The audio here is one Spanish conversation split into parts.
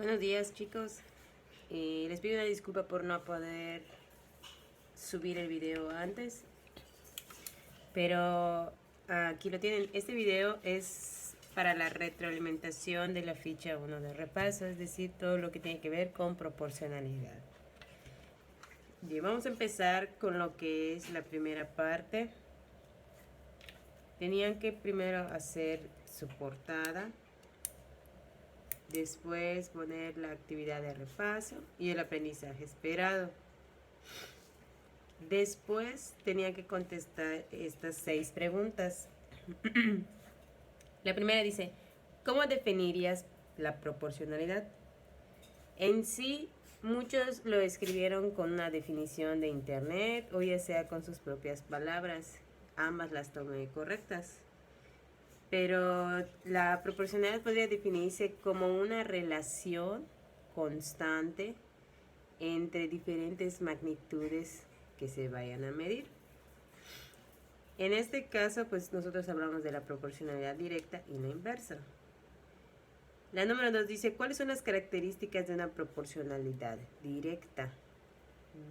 Buenos días, chicos. Les pido una disculpa por no poder subir el video antes, pero aquí lo tienen. Este video es para la retroalimentación de la ficha 1 de repaso, es decir, todo lo que tiene que ver con proporcionalidad. Bien, vamos a empezar con lo que es la primera parte. Tenían que primero hacer su portada, después poner la actividad de repaso y el aprendizaje esperado. Después tenía que contestar estas 6 preguntas. La primera dice, ¿cómo definirías la proporcionalidad? En sí, muchos lo escribieron con una definición de internet o ya sea con sus propias palabras. Ambas las tomé correctas. Pero la proporcionalidad podría definirse como una relación constante entre diferentes magnitudes que se vayan a medir. En este caso, pues nosotros hablamos de la proporcionalidad directa y la inversa. La número 2 dice, ¿cuáles son las características de una proporcionalidad directa?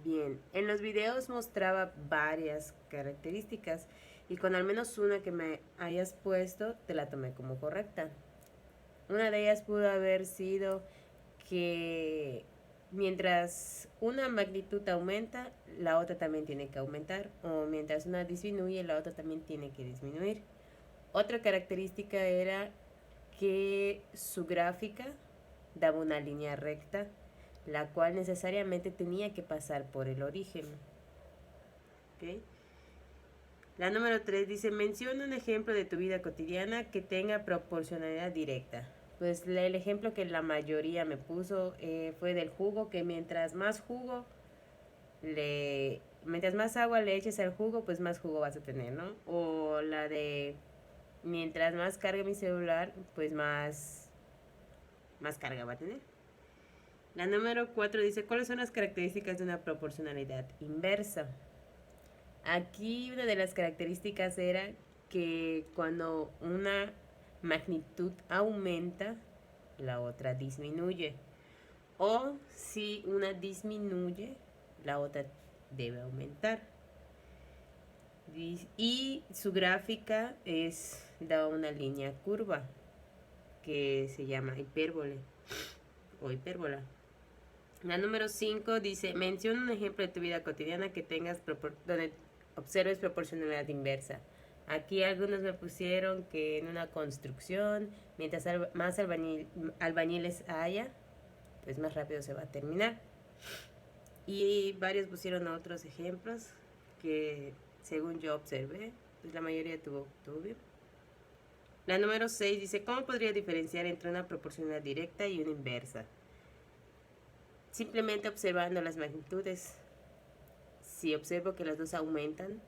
Bien, en los videos mostraba varias características y con al menos una que me hayas puesto, te la tomé como correcta. Una de ellas pudo haber sido que mientras una magnitud aumenta, la otra también tiene que aumentar, o mientras una disminuye, la otra también tiene que disminuir. Otra característica era que su gráfica daba una línea recta, la cual necesariamente tenía que pasar por el origen. ¿Okay? La número 3 dice, menciona un ejemplo de tu vida cotidiana que tenga proporcionalidad directa. Pues el ejemplo que la mayoría me puso fue del jugo, que mientras más agua le eches al jugo, pues más jugo vas a tener, ¿no? O la de, mientras más cargue mi celular, pues más carga va a tener. La número 4 dice, ¿cuáles son las características de una proporcionalidad inversa? Aquí una de las características era que cuando una magnitud aumenta, la otra disminuye. O si una disminuye, la otra debe aumentar. Y su gráfica da una línea curva que se llama hipérbole o hipérbola. La número 5 dice, menciona un ejemplo de tu vida cotidiana que tengas donde observes proporcionalidad inversa. Aquí algunos me pusieron que en una construcción, mientras más albañiles haya, pues más rápido se va a terminar. Y varios pusieron otros ejemplos que según yo observé, pues la mayoría tuvo bien. La número 6 dice, ¿cómo podría diferenciar entre una proporcionalidad directa y una inversa? Simplemente observando las magnitudes. Si observo que las dos aumentan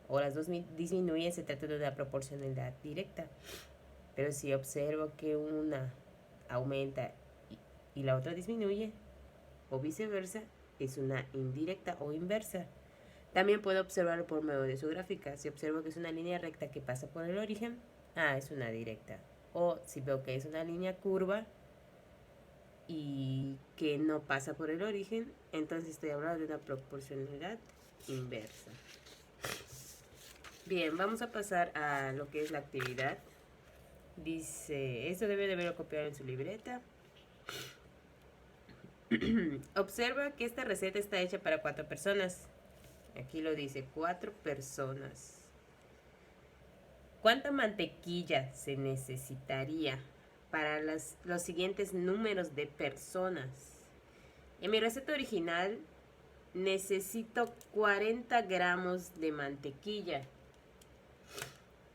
o las dos disminuyen, se trata de una proporcionalidad directa. Pero si observo que una aumenta y la otra disminuye, o viceversa, es una indirecta o inversa. También puedo observarlo por medio de su gráfica. Si observo que es una línea recta que pasa por el origen, es una directa. O si veo que es una línea curva y que no pasa por el origen, entonces estoy hablando de una proporcionalidad inversa. Bien, vamos a pasar a lo que es la actividad. Dice, esto debe de haberlo copiado en su libreta. Observa que esta receta está hecha para 4 personas. Aquí lo dice, 4 personas. ¿Cuánta mantequilla se necesitaría para los siguientes números de personas? En mi receta original necesito 40 gramos de mantequilla.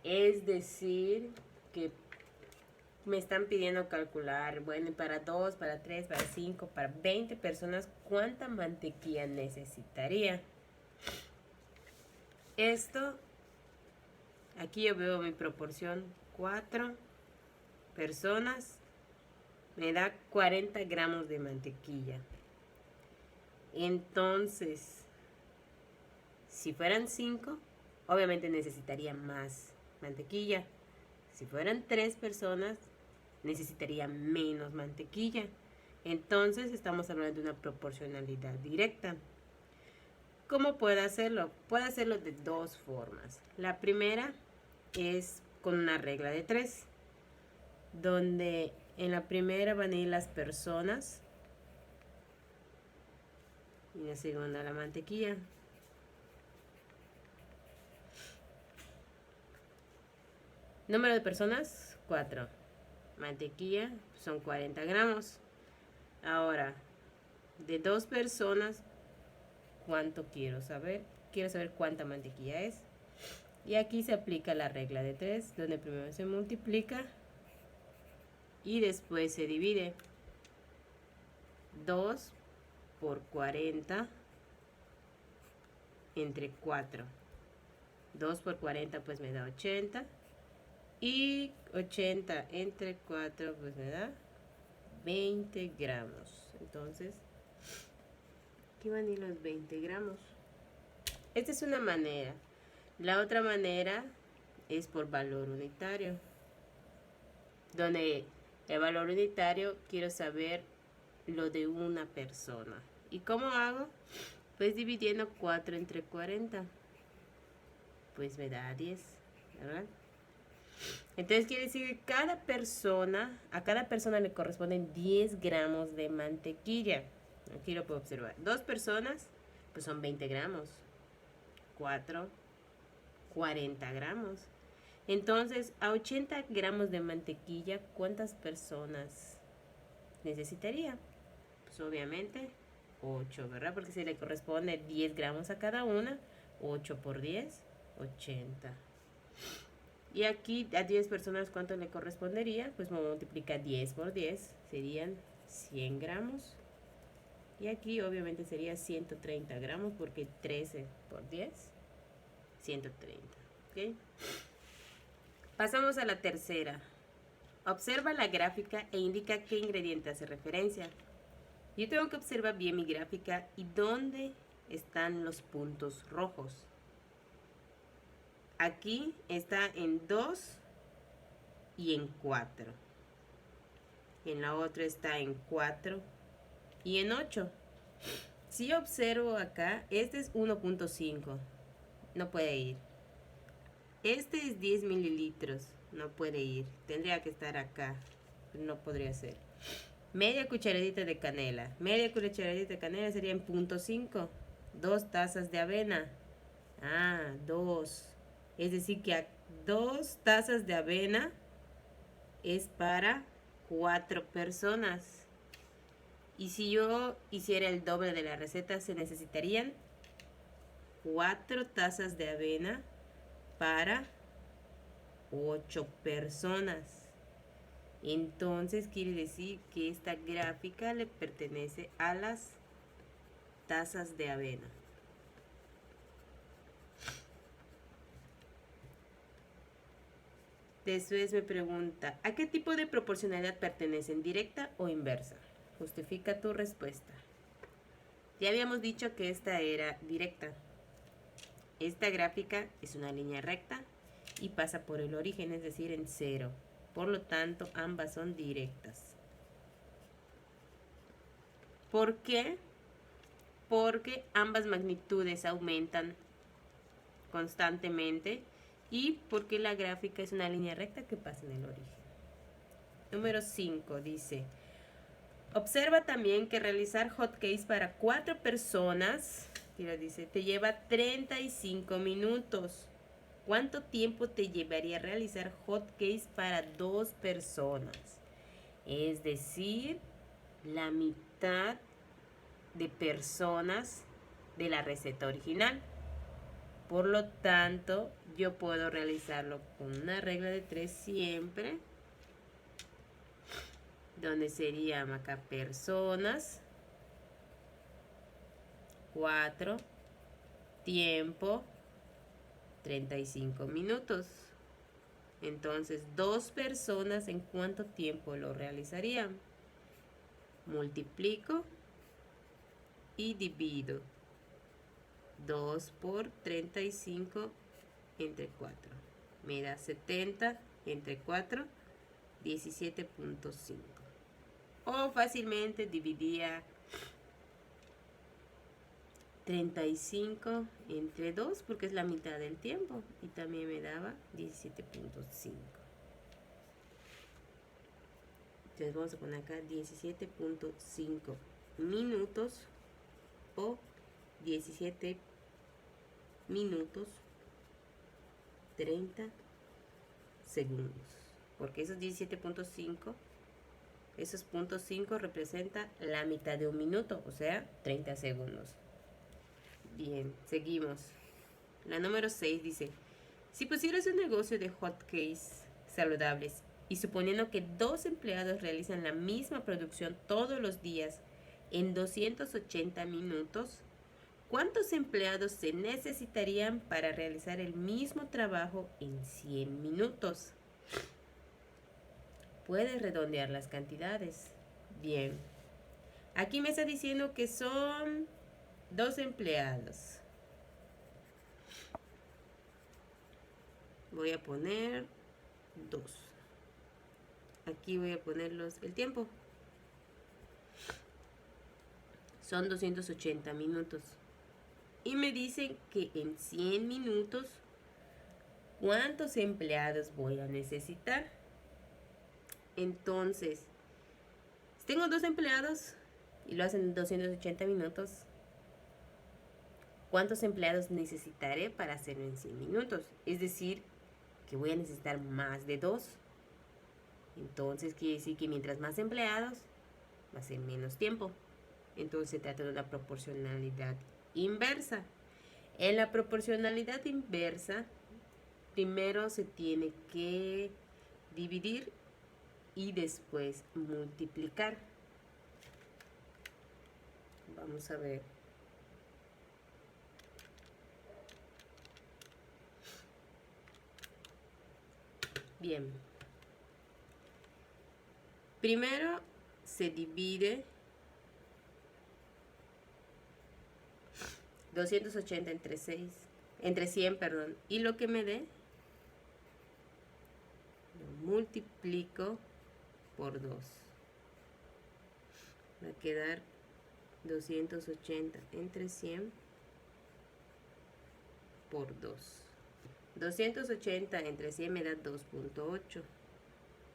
Es decir, que me están pidiendo calcular, bueno, para 2, para 3, para 5, para 20 personas, ¿cuánta mantequilla necesitaría? Esto, aquí yo veo mi proporción, 4 personas, me da 40 gramos de mantequilla. Entonces, si fueran 5, obviamente necesitaría más mantequilla. Si fueran 3 personas, necesitaría menos mantequilla. Entonces estamos hablando de una proporcionalidad directa. ¿Cómo puede hacerlo? Puede hacerlo de dos formas. La primera es con una regla de 3, donde en la primera van a ir las personas y en la segunda la mantequilla. Número de personas, 4. Mantequilla son 40 gramos. Ahora, de 2 personas, ¿cuánto quiero saber? Quiero saber cuánta mantequilla es. Y aquí se aplica la regla de 3, donde primero se multiplica y después se divide. 2 por 40 entre 4. 2 por 40 pues me da 80. Y 80 entre 4 pues me da 20 gramos. Entonces, aquí van a ir los 20 gramos. Esta es una manera. La otra manera es por valor unitario, donde el valor unitario quiero saber lo de una persona. ¿Y cómo hago? Pues dividiendo 4 entre 40. Pues me da 10, ¿verdad? Entonces quiere decir que a cada persona le corresponden 10 gramos de mantequilla. Aquí lo puedo observar. 2 personas, pues son 20 gramos. 4, 40 gramos. Entonces, a 80 gramos de mantequilla, ¿cuántas personas necesitaría? Pues obviamente 8, ¿verdad? Porque si le corresponde 10 gramos a cada una, 8 por 10, 80. Y aquí a 10 personas, ¿cuánto le correspondería? Pues me multiplica 10 por 10, serían 100 gramos. Y aquí obviamente sería 130 gramos, porque 13 por 10, 130. ¿Ok? Pasamos a la tercera. Observa la gráfica e indica qué ingrediente hace referencia. Yo tengo que observar bien mi gráfica y dónde están los puntos rojos. Aquí está en 2 y en 4. En la otra está en 4 y en 8. Si yo observo acá, este es 1.5. No puede ir. Este es 10 mililitros. No puede ir. Tendría que estar acá. No podría ser. Media cucharadita de canela. Media cucharadita de canela sería en 0.5. 2 tazas de avena. 2. Es decir que a 2 tazas de avena es para 4 personas. Y si yo hiciera el doble de la receta, se necesitarían 4 tazas de avena para 8 personas. Entonces quiere decir que esta gráfica le pertenece a las tazas de avena. Después me pregunta, ¿a qué tipo de proporcionalidad pertenecen? ¿Directa o inversa? Justifica tu respuesta. Ya habíamos dicho que esta era directa. Esta gráfica es una línea recta y pasa por el origen, es decir, en 0. Por lo tanto, ambas son directas. ¿Por qué? Porque ambas magnitudes aumentan constantemente y porque la gráfica es una línea recta que pasa en el origen. Número 5 dice, observa también que realizar hotcakes para 4 personas, dice, te lleva 35 minutos. ¿Cuánto tiempo te llevaría realizar hotcakes para 2 personas? Es decir, la mitad de personas de la receta original. Por lo tanto, yo puedo realizarlo con una regla de 3 siempre, donde serían acá personas, 4, tiempo, 35 minutos. Entonces, 2 personas, ¿en cuánto tiempo lo realizarían? Multiplico y divido. 2 por 35 entre 4. Me da 70 entre 4, 17.5. O fácilmente dividía 35 entre 2 porque es la mitad del tiempo y también me daba 17.5. Entonces vamos a poner acá 17.5 minutos o 17 minutos 30 segundos. Porque esos 17.5, esos puntos 5 representa la mitad de un minuto, o sea, 30 segundos. Bien, seguimos. La número 6 dice, si pusieras un negocio de hotcakes saludables y suponiendo que 2 empleados realizan la misma producción todos los días en 280 minutos, ¿cuántos empleados se necesitarían para realizar el mismo trabajo en 100 minutos? Puedes redondear las cantidades. Bien. Aquí me está diciendo que son 2 empleados. Voy a poner 2. Aquí voy a poner el tiempo. Son 280 minutos. Y me dicen que en 100 minutos, ¿cuántos empleados voy a necesitar? Entonces, si tengo 2 empleados y lo hacen en 280 minutos, ¿cuántos empleados necesitaré para hacerlo en 100 minutos? Es decir, que voy a necesitar más de 2. Entonces quiere decir que mientras más empleados, va a ser menos tiempo. Entonces se trata de una proporcionalidad inversa. En la proporcionalidad inversa, primero se tiene que dividir y después multiplicar. Vamos a ver. Bien. Primero se divide 280 entre 100, perdón, y lo que me dé lo multiplico por 2. Va a quedar 280 entre 100 por 2. 280 entre 100 me da 2.8.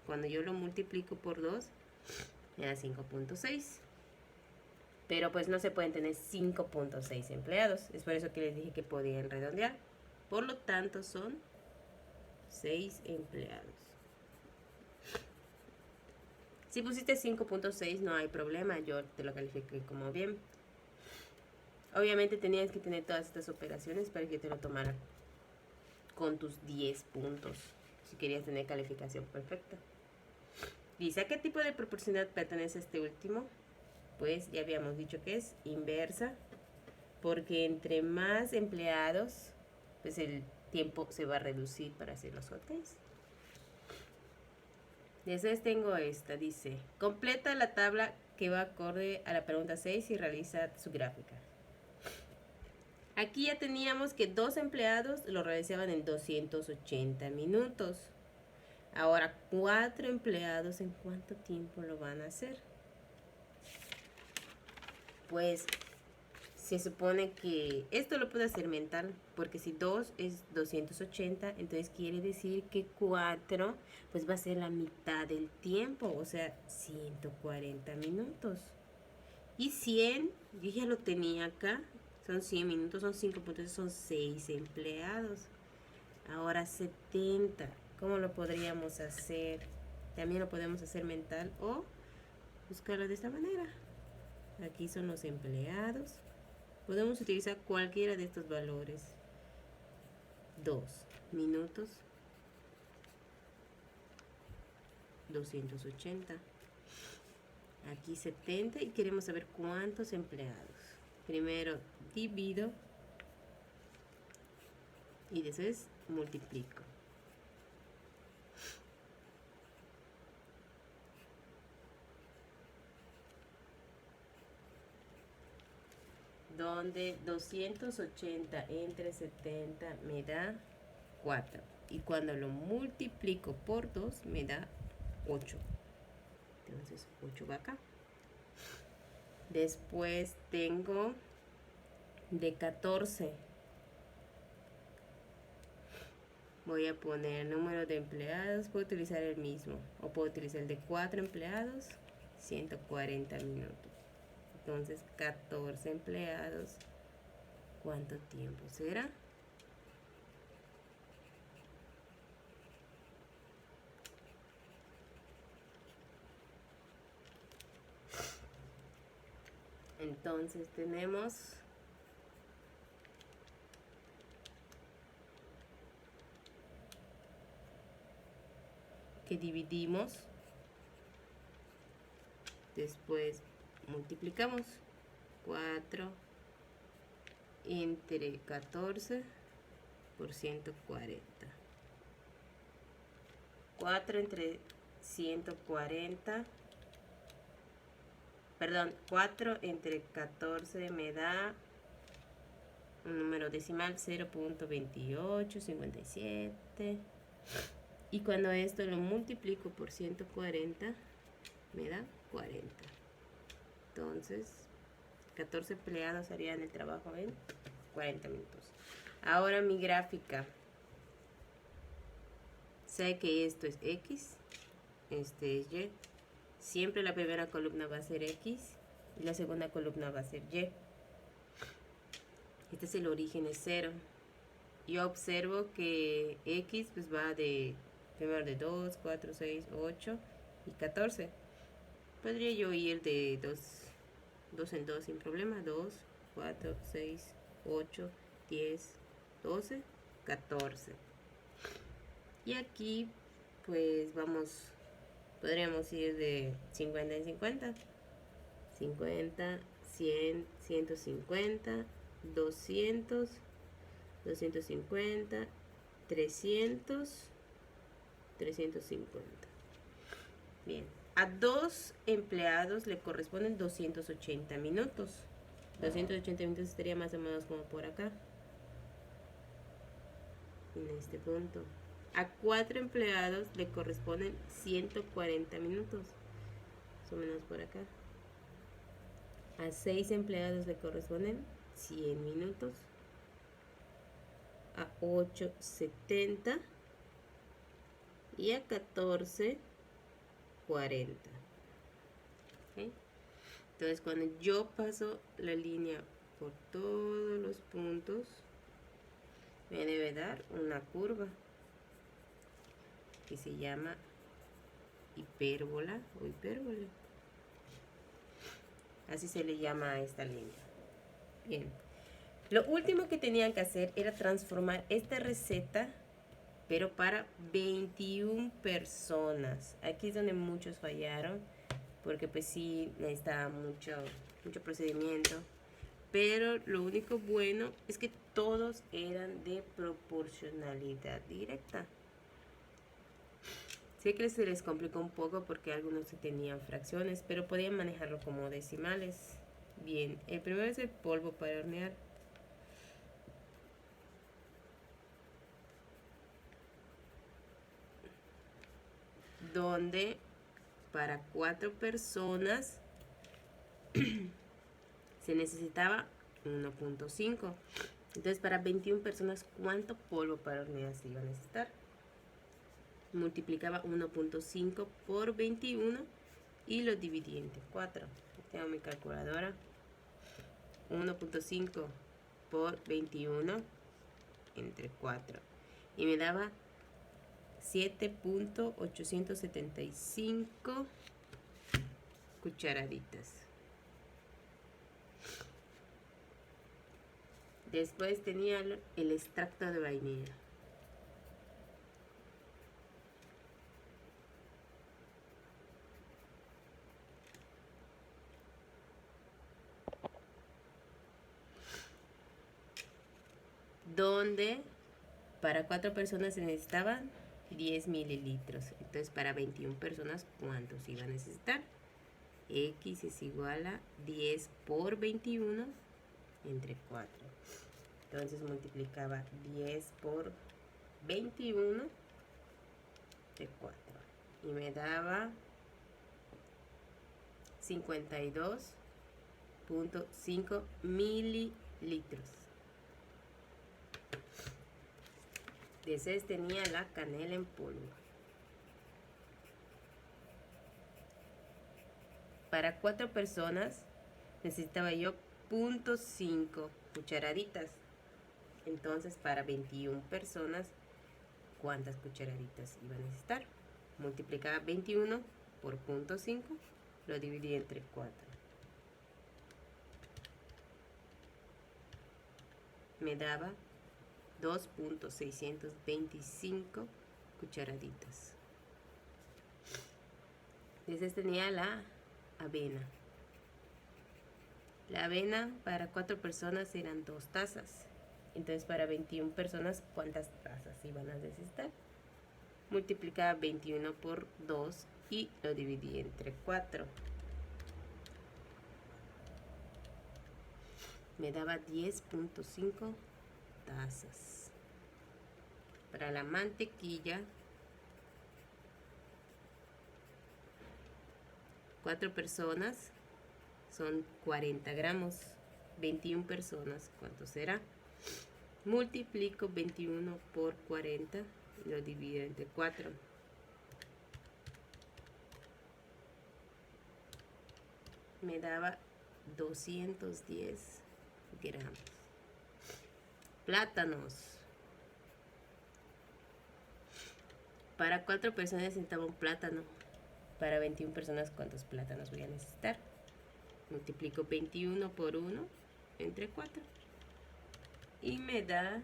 Cuando yo lo multiplico por 2, me da 5.6. Pero pues no se pueden tener 5.6 empleados. Es por eso que les dije que podían redondear. Por lo tanto son 6 empleados. Si pusiste 5.6 no hay problema. Yo te lo califiqué como bien. Obviamente tenías que tener todas estas operaciones para que te lo tomara con tus 10 puntos. Si querías tener calificación perfecta. Dice, ¿a qué tipo de proporcionalidad pertenece este último? Pues ya habíamos dicho que es inversa, porque entre más empleados, pues el tiempo se va a reducir para hacer los hotcakes. Después tengo esta, dice, completa la tabla que va acorde a la pregunta 6 y realiza su gráfica. Aquí ya teníamos que 2 empleados lo realizaban en 280 minutos. Ahora 4 empleados, ¿en cuánto tiempo lo van a hacer? Pues se supone que esto lo puedo hacer mental, porque si 2 es 280, entonces quiere decir que 4 pues va a ser la mitad del tiempo, o sea, 140 minutos. Y 100, yo ya lo tenía acá, son 100 minutos, son 5 puntos, son 6 empleados. Ahora 70, ¿cómo lo podríamos hacer? También lo podemos hacer mental o buscarlo de esta manera. Aquí son los empleados. Podemos utilizar cualquiera de estos valores. 2 minutos. 280. Aquí 70 y queremos saber cuántos empleados. Primero divido y después multiplico. Donde 280 entre 70 me da 4. Y cuando lo multiplico por 2 me da 8. Entonces 8 va acá. Después tengo de 14. Voy a poner número de empleados. Puedo utilizar el mismo. O puedo utilizar el de 4 empleados. 140 minutos. Entonces 14 empleados. ¿Cuánto tiempo será? Entonces tenemos que dividimos, después multiplicamos 4 entre 14 por 140. 4 entre 140, perdón, 4 entre 14 me da un número decimal 0.2857. Y cuando esto lo multiplico por 140, me da 40. Entonces, 14 empleados harían el trabajo en 40 minutos. Ahora mi gráfica. Sé que esto es X, este es Y. Siempre la primera columna va a ser X y la segunda columna va a ser Y. Este es el origen, es 0. Yo observo que X pues va de primero de 2, 4, 6, 8 y 14. Podría yo ir de 2 en 2 sin problema. 2, 4, 6, 8, 10, 12, 14. Y aquí pues podríamos ir de 50 en 50. 50, 100, 150, 200, 250, 300, 350. Bien, a 2 empleados le corresponden 280 minutos. 280 minutos estaría más o menos como por acá, en este punto. A 4 empleados le corresponden 140 minutos, más o menos por acá. A 6 empleados le corresponden 100 minutos. A 8, 70. Y a 14, 40. ¿Okay? Entonces, cuando yo paso la línea por todos los puntos, me debe dar una curva que se llama hipérbola o hipérbole. Así se le llama a esta línea. Bien. Lo último que tenían que hacer era transformar esta receta, pero para 21 personas. Aquí es donde muchos fallaron, porque pues sí necesitaba mucho procedimiento. Pero lo único bueno es que todos eran de proporcionalidad directa. Sé que se les complicó un poco porque algunos tenían fracciones, pero podían manejarlo como decimales. Bien, el primero es el polvo para hornear. Donde para 4 personas se necesitaba 1.5. Entonces, para 21 personas, ¿cuánto polvo para hornear se iba a necesitar? Multiplicaba 1.5 por 21 y lo dividí entre 4. Tengo mi calculadora. 1.5 por 21 entre 4. Y me daba 7.875 cucharaditas. Después tenía el extracto de vainilla. Donde para 4 personas se necesitaban 10 mililitros. Entonces, para 21 personas, ¿cuántos iba a necesitar? X es igual a 10 por 21 entre 4. Entonces, multiplicaba 10 por 21 de 4. Y me daba 52.5 mililitros. Después tenía la canela en polvo. Para 4 personas necesitaba yo 0.5 cucharaditas. Entonces para 21 personas, ¿cuántas cucharaditas iba a necesitar? Multiplicaba 21 por 0.5, lo dividí entre 4. Me daba 2.625 cucharaditas. Después tenía la avena. La avena para 4 personas eran 2 tazas. Entonces para 21 personas, ¿cuántas tazas iban a necesitar? Multiplicaba 21 por 2 y lo dividí entre 4. Me daba 10.5 tazas. Para la mantequilla, 4 personas son 40 gramos. 21 personas, ¿cuánto será? Multiplico 21 por 40 y lo divido entre 4. Me daba 210 gramos. Plátanos. Para 4 personas necesitaba un plátano. Para 21 personas, ¿cuántos plátanos voy a necesitar? Multiplico 21 por 1 entre 4. Y me da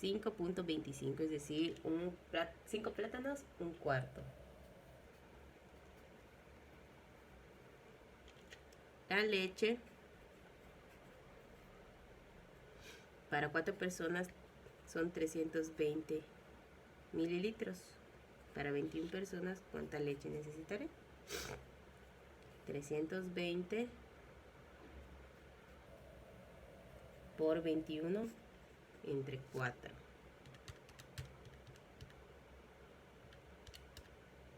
5.25, es decir, 5 plátanos, un cuarto. La leche para 4 personas son 320 mililitros. Para 21 personas, ¿cuánta leche necesitaré? 320 por 21 entre 4.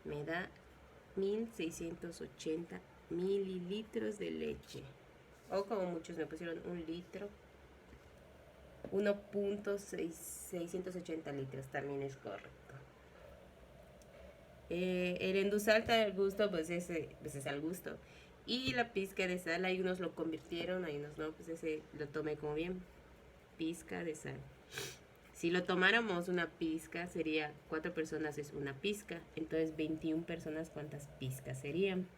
Me da 1680 mililitros de leche. O como muchos me pusieron 1 litro. 1.680 litros también es correcto. El endulzante al gusto, pues ese es al gusto. Y la pizca de sal, hay unos lo convirtieron, hay unos no, pues ese lo tomé como bien. Pizca de sal. Si lo tomáramos una pizca, sería 4 personas es una pizca. Entonces 21 personas, ¿cuántas pizcas serían?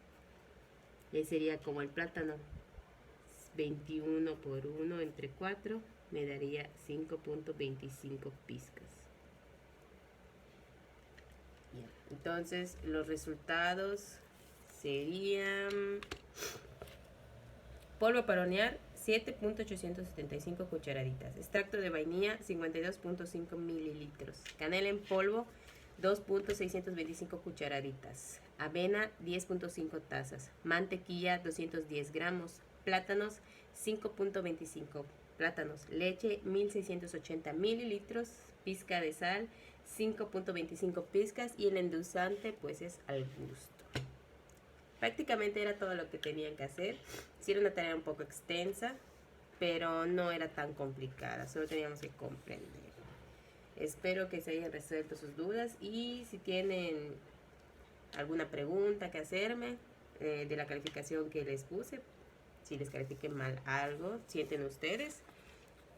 Sería como el plátano. 21 por 1 entre 4 me daría 5.25 pizcas. Entonces los resultados serían: polvo para hornear 7.875 cucharaditas, extracto de vainilla 52.5 mililitros, canela en polvo 2.625 cucharaditas, avena 10.5 tazas, mantequilla 210 gramos, plátanos 5.25 plátanos, leche 1680 mililitros, pizca de sal 5.25 pizcas y el endulzante pues es al gusto. Prácticamente era todo lo que tenían que hacer. Sí era una tarea un poco extensa, pero no era tan complicada, solo teníamos que comprender. Espero que se hayan resuelto sus dudas y si tienen alguna pregunta que hacerme de la calificación que les puse, si les califiqué mal algo, sienten ustedes,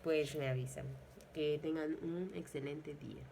pues me avisan. Que tengan un excelente día.